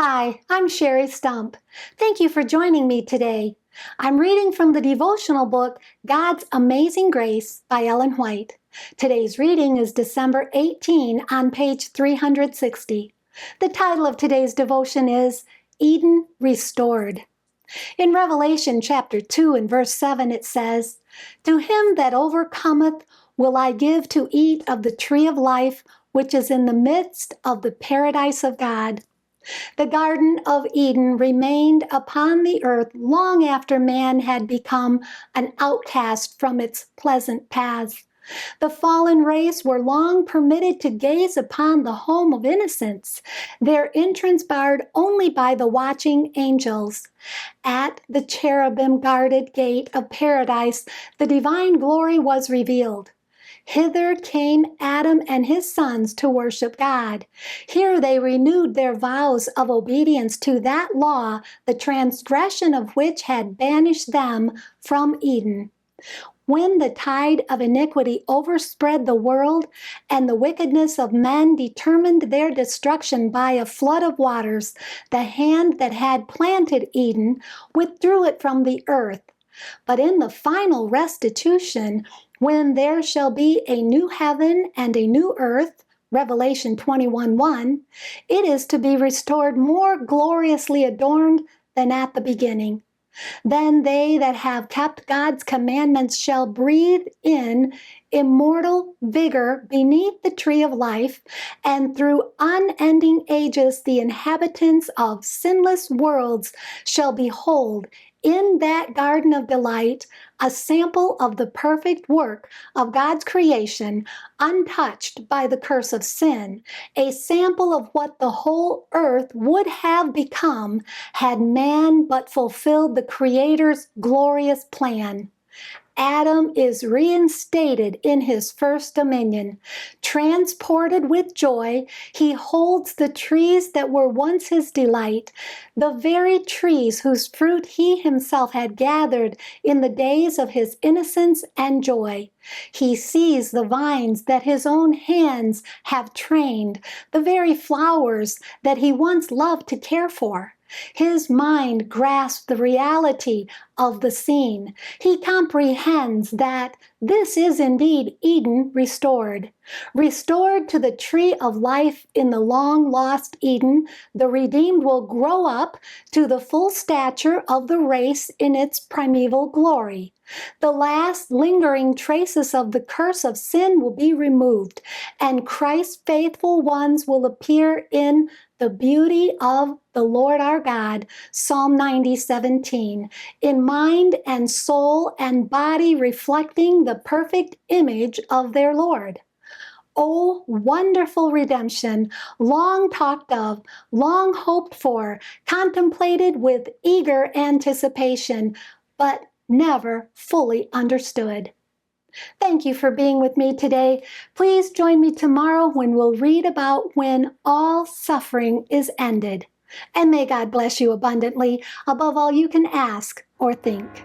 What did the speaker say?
Hi, I'm Sherry Stump. Thank you for joining me today. I'm reading from the devotional book, God's Amazing Grace by Ellen White. Today's reading is December 18 on page 360. The title of today's devotion is Eden Restored. In Revelation chapter 2 and verse 7 it says, "To him that overcometh will I give to eat of the tree of life, which is in the midst of the paradise of God." The Garden of Eden remained upon the earth long after man had become an outcast from its pleasant paths. The fallen race were long permitted to gaze upon the home of innocence, their entrance barred only by the watching angels. At the cherubim-guarded gate of paradise, the divine glory was revealed. Hither came Adam and his sons to worship God. Here they renewed their vows of obedience to that law, the transgression of which had banished them from Eden. When the tide of iniquity overspread the world and the wickedness of men determined their destruction by a flood of waters, the hand that had planted Eden withdrew it from the earth. But in the final restitution, when there shall be a new heaven and a new earth, Revelation 21:1, it is to be restored more gloriously adorned than at the beginning. Then they that have kept God's commandments shall breathe in immortal vigor beneath the tree of life, and through unending ages the inhabitants of sinless worlds shall behold in that garden of delight a sample of the perfect work of God's creation, untouched by the curse of sin, a sample of what the whole earth would have become had man but fulfilled the Creator's glorious plan. Adam is reinstated in his first dominion. Transported with joy, he holds the trees that were once his delight, the very trees whose fruit he himself had gathered in the days of his innocence and joy. He sees the vines that his own hands have trained, the very flowers that he once loved to care for. His mind grasps the reality of the scene. He comprehends that this is indeed Eden restored. Restored to the tree of life in the long-lost Eden, the redeemed will grow up to the full stature of the race in its primeval glory. The last lingering traces of the curse of sin will be removed, and Christ's faithful ones will appear in the beauty of the Lord our God, Psalm 90:17, in mind and soul and body reflecting the perfect image of their Lord. Oh, wonderful redemption, long talked of, long hoped for, contemplated with eager anticipation, but never fully understood. Thank you for being with me today. Please join me tomorrow when we'll read about when all suffering is ended. And may God bless you abundantly above all you can ask or think.